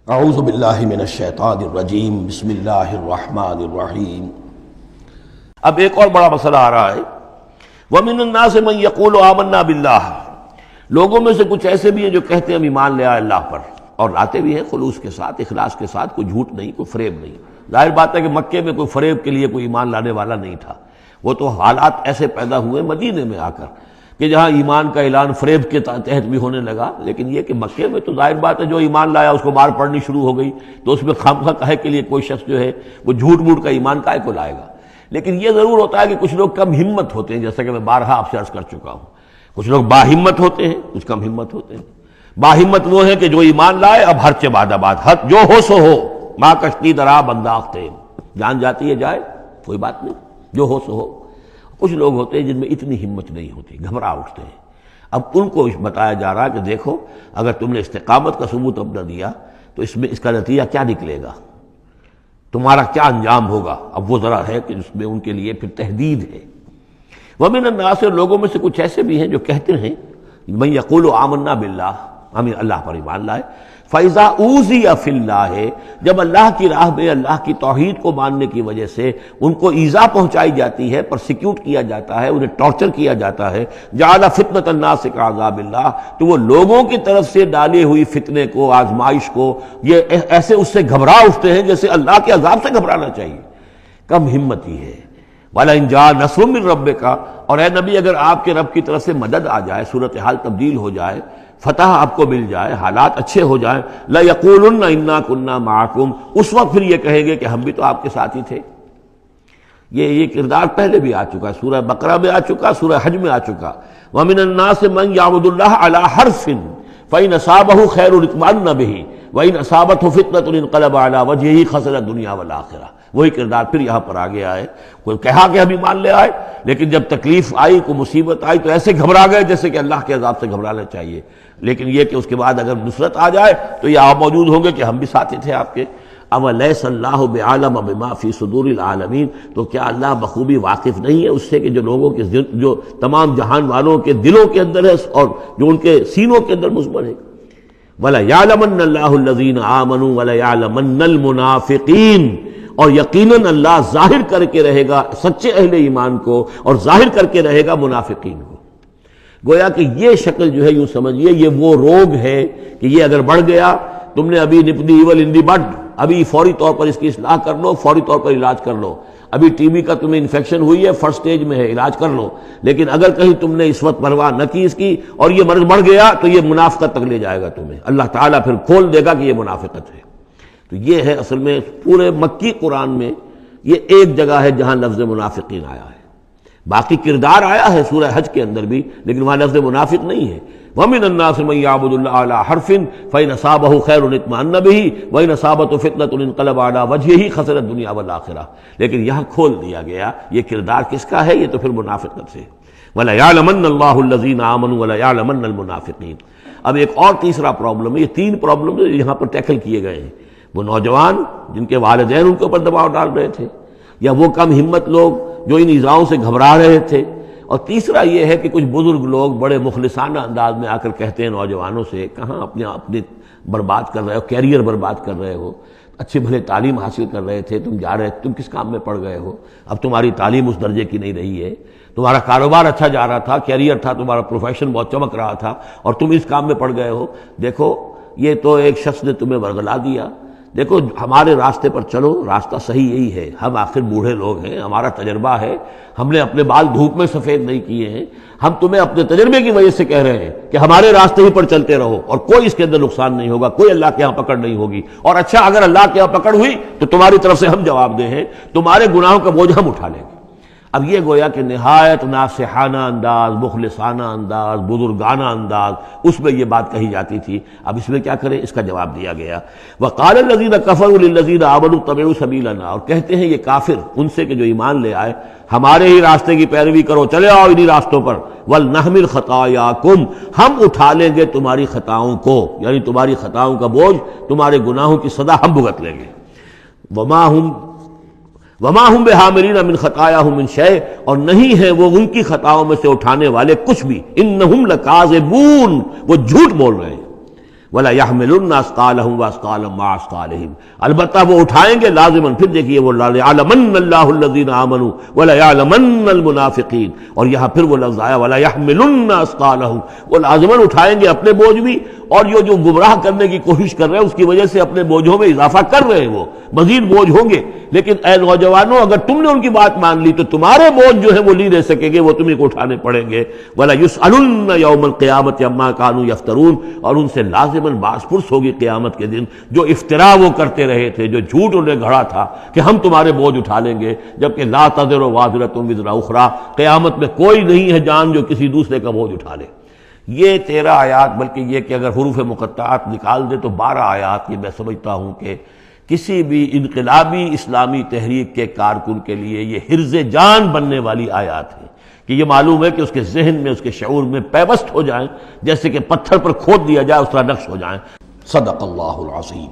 اعوذ باللہ من الشیطان الرجیم بسم اللہ الرحمن الرحیم۔ اب ایک اور بڑا مسئلہ آ رہا ہے، وَمِنَ النَّاسِ مَن يَقُولُ آمَنَّا بِاللَّهِ، لوگوں میں سے کچھ ایسے بھی ہیں جو کہتے ہیں ہم ایمان لے آئے اللہ پر، اور لاتے بھی ہیں خلوص کے ساتھ، اخلاص کے ساتھ، کوئی جھوٹ نہیں، کوئی فریب نہیں۔ ظاہر بات ہے کہ مکے میں کوئی فریب کے لیے کوئی ایمان لانے والا نہیں تھا، وہ تو حالات ایسے پیدا ہوئے مدینے میں آ کر کہ جہاں ایمان کا اعلان فریب کے تحت بھی ہونے لگا، لیکن یہ کہ مکے میں تو ظاہر بات ہے جو ایمان لایا اس کو مار پڑنی شروع ہو گئی، تو اس میں خامخواہ کہے کے لیے کوئی شخص جو ہے وہ جھوٹ موٹ کا ایمان کائے کو لائے گا۔ لیکن یہ ضرور ہوتا ہے کہ کچھ لوگ کم ہمت ہوتے ہیں، جیسا کہ میں بارہا آپ سے عرض کر چکا ہوں، کچھ لوگ باہمت ہوتے ہیں، کچھ کم ہمت ہوتے ہیں۔ باہمت وہ ہیں کہ جو ایمان لائے اب ہر بعد حد جو ہو سو ہو، ماں کشتی درا بنداختے، جان جاتی ہے جائے کوئی بات نہیں، جو ہو سو ہو۔ کچھ لوگ ہوتے ہیں جن میں اتنی ہمت نہیں ہوتی، گھبرا اٹھتے ہیں۔ اب ان کو بتایا جا رہا ہے کہ دیکھو اگر تم نے استقامت کا ثبوت اپنا دیا تو اس کا نتیجہ کیا نکلے گا، تمہارا کیا انجام ہوگا۔ اب وہ ذرا ہے کہ اس میں ان کے لیے پھر تحدید ہے۔ وَمِنَ النَّاسِ، لوگوں میں سے کچھ ایسے بھی ہیں جو کہتے ہیں مَن يَقُولُ آمَنَّا بِاللَّهِ، ہم اللہ پر ایمان لائے، فَإِذَا أُوذِيَ فِي اللَّهِ، جب اللہ کی راہ میں اللہ کی توحید کو ماننے کی وجہ سے ان کو ایذا پہنچائی جاتی ہے، پرسیکیوٹ کیا جاتا ہے، انہیں ٹارچر کیا جاتا ہے، جعل فتنة الناس كعذاب اللہ، تو وہ لوگوں کی طرف سے ڈالی ہوئی فتنے کو، آزمائش کو، یہ ایسے اس سے گھبرا اٹھتے ہیں جیسے اللہ کے عذاب سے گھبرانا چاہیے۔ کم ہمتی ہے۔ وَلَئِن جَاءَ نَصْرٌ مِّن رَّبِّكَ، اور اے نبی اگر آپ کے رب کی طرف سے مدد آ جائے، صورتحال تبدیل ہو جائے، فتح آپ کو مل جائے، حالات اچھے ہو جائیں، لَيَقُولُنَّ إِنَّا كُنَّا مَعَكُمْ، اس وقت پھر یہ کہیں گے کہ ہم بھی تو آپ کے ساتھ ہی تھے۔ یہ کردار پہلے بھی آ چکا ہے، سورہ بقرہ میں آ چکا، سورہ حج میں آ چکا۔ وَمِنَ النَّاسِ مَن يَعْبُدُ اللَّهَ عَلَىٰ حَرْفٍ فَإِنْ أَصَابَهُ خَيْرٌ اطْمَأَنَّ بِهِ وَإِنْ أَصَابَتْهُ فِتْنَةٌ انقلب عَلَىٰ وَجْهِهِ خَسِرَ الدُّنْيَا وَالْآخِرَةَ۔ وہی کردار پھر یہاں پر آ گیا ہے۔ کوئی کہا کہ ہم ایمان لے آئے، لیکن جب تکلیف آئی، کوئی مصیبت آئی تو ایسے گھبرا گئے جیسے کہ اللہ کے عذاب سے گھبرانا چاہیے، لیکن یہ کہ اس کے بعد اگر نصرت آ جائے تو یہ آپ موجود ہوں گے کہ ہم بھی ساتھی تھے آپ کے۔ اَوَلَيْسَ اللَّهُ بِعَالَمَ بِمَا فِي صُدُورِ الْعَالَمِينَ، تو کیا اللہ بخوبی واقف نہیں ہے اس سے کہ جو لوگوں کے جو تمام جہان والوں کے دلوں کے اندر ہے اور جو ان کے سینوں کے اندر مضمر ہے۔ وَلَيَعْلَمَنَّ اللَّهُ الَّذِينَ آمَنُوا وَلَيَعْلَمَنَّ الْمُنَافِقِينَ، اور یقیناً اللہ ظاہر کر کے رہے گا سچے اہل ایمان کو اور ظاہر کر کے رہے گا منافقین کو۔ گویا کہ یہ شکل جو ہے یوں سمجھیے یہ وہ روگ ہے کہ یہ اگر بڑھ گیا، تم نے ابھی نپ دی ایول ان دی بڈ، ابھی فوری طور پر اس کی اصلاح کر لو، فوری طور پر علاج کر لو۔ ابھی ٹی بی کا تمہیں انفیکشن ہوئی ہے، فرسٹ سٹیج میں ہے، علاج کر لو۔ لیکن اگر کہیں تم نے اس وقت پرواہ نہ کی اس کی اور یہ مرض بڑھ گیا تو یہ منافقت تک لے جائے گا تمہیں، اللہ تعالیٰ پھر کھول دے گا کہ یہ منافقت ہے۔ تو یہ ہے اصل میں پورے مکی قرآن میں یہ ایک جگہ ہے جہاں لفظ منافقین آیا ہے، باقی کردار آیا ہے سورہ حج کے اندر بھی، لیکن وہاں لفظ منافق نہیں ہے۔ وَمِنَ النَّاسِ مَن يَعْبُدُ اللَّهَ عَلَىٰ حَرْفٍ فَإِنْ أَصَابَهُ خَيْرٌ اطْمَأَنَّ بِهِ وَإِنْ أَصَابَتْهُ فِتْنَةٌ انقلب عَلَىٰ وَجْهِهِ خَسِرَ الدُّنْيَا وَالْآخِرَةَ، لیکن یہاں کھول دیا گیا یہ کردار کس کا ہے، یہ تو پھر منافقت سے۔ وَلَيَعْلَمَنَّ اللَّهُ الَّذِينَ آمَنُوا وَلَيَعْلَمَنَّ الْمُنَافِقِينَ۔ اب ایک اور تیسرا پرابلم ہے، یہ تین پرابلم یہاں پر ٹیکل کیے گئے ہیں۔ وہ نوجوان جن کے والدین ان کے اوپر دباؤ ڈال رہے تھے، یا وہ کم ہمت لوگ جو ان ایذاؤں سے گھبرا رہے تھے، اور تیسرا یہ ہے کہ کچھ بزرگ لوگ بڑے مخلصانہ انداز میں آ کر کہتے ہیں نوجوانوں سے، کہاں اپنے برباد کر رہے ہو، کیریئر برباد کر رہے ہو، اچھے بھلے تعلیم حاصل کر رہے تھے، تم جا رہے تم کس کام میں پڑ گئے ہو، اب تمہاری تعلیم اس درجے کی نہیں رہی ہے، تمہارا کاروبار اچھا جا رہا تھا، کیریئر تھا، تمہارا پروفیشن بہت چمک رہا تھا، اور تم اس کام میں پڑ گئے ہو۔ دیکھو یہ تو ایک شخص نے تمہیں ورغلا دیا، دیکھو ہمارے راستے پر چلو، راستہ صحیح یہی ہے، ہم آخر بوڑھے لوگ ہیں، ہمارا تجربہ ہے، ہم نے اپنے بال دھوپ میں سفید نہیں کیے ہیں، ہم تمہیں اپنے تجربے کی وجہ سے کہہ رہے ہیں کہ ہمارے راستے ہی پر چلتے رہو، اور کوئی اس کے اندر نقصان نہیں ہوگا، کوئی اللہ کے ہاں پکڑ نہیں ہوگی، اور اچھا اگر اللہ کے ہاں پکڑ ہوئی تو تمہاری طرف سے ہم جواب دہ ہیں، تمہارے گناہوں کا بوجھ ہم اٹھا لیں گے۔ اب یہ گویا کہ نہایت ناصحانہ انداز، مخلصانہ انداز، بزرگانہ انداز، اس میں یہ بات کہی جاتی تھی۔ اب اس میں کیا کریں، اس کا جواب دیا گیا۔ وَقَالَ الَّذِينَ كَفَرُوا لِلَّذِينَ آمَنُوا اتَّبِعُوا سَبِيلَنَا، اور کہتے ہیں یہ کافر ان سے کہ جو ایمان لے آئے، ہمارے ہی راستے کی پیروی کرو، چلے آؤ انہی راستوں پر۔ وَلْنَحْمِلْ خَطَايَاكُمْ، ہم اٹھا لیں گے تمہاری خطاؤں کو، یعنی تمہاری خطاؤں کا بوجھ، تمہارے گناہوں کی سزا ہم بھگت لیں گے۔ وما ہم بحاملین من خطایاہم من شیء، اور نہیں ہیں وہ ان کی خطاؤں میں سے اٹھانے والے کچھ بھی، انہم لکاذبون، وہ جھوٹ بول رہے ہیں۔ ولا يحملن اثقالهم واثقالا مع اثقالهم، البتہ وہ اٹھائیں گے لازماً. پھر دیکھیے وہ لَيَعْلَمَنَّ اللَّهُ الَّذِينَ آمَنُوا وَلَيَعْلَمَنَّ الْمُنَافِقِينَ، اور یہاں پھر وہ لفظ آیا ولا يحملن اثقالهم، وہ لازماً اٹھائیں گے اپنے بوجھ بھی، اور یہ جو گمراہ کرنے کی کوشش کر رہے ہیں اس کی وجہ سے اپنے بوجھوں میں اضافہ کر رہے ہیں، وہ مزید بوجھ ہوں گے. لیکن اے نوجوانوں، اگر تم نے ان کی بات مان لی تو تمہارے بوجھ جو ہے وہ نہیں رہ سکیں گے، وہ تمہیں کو اٹھانے پڑیں گے. ولا يسألن يوم القيامة عما كانوا يفترون، اور ان سے لازماً باس پرس ہوگی قیامت کے دن جو افطرا وہ کرتے رہے تھے، جو جھوٹ انہیں گھڑا تھا کہ ہم تمہارے بوجھ اٹھا لیں گے، جبکہ لا تزر وازرۃ وزر اخرى، قیامت میں کوئی نہیں ہے جان جو کسی دوسرے کا بوجھ اٹھا لے. یہ 13 آیات، بلکہ یہ کہ اگر حروف مقطعات نکال دے تو 12 آیات، یہ میں سمجھتا ہوں کہ کسی بھی انقلابی اسلامی تحریک کے کارکن کے لیے یہ حرز جان بننے والی آیات ہیں، کہ یہ معلوم ہے کہ اس کے ذہن میں، اس کے شعور میں پیوست ہو جائیں، جیسے کہ پتھر پر کھود دیا جائے اس طرح نقش ہو جائیں. صدق اللہ العظیم.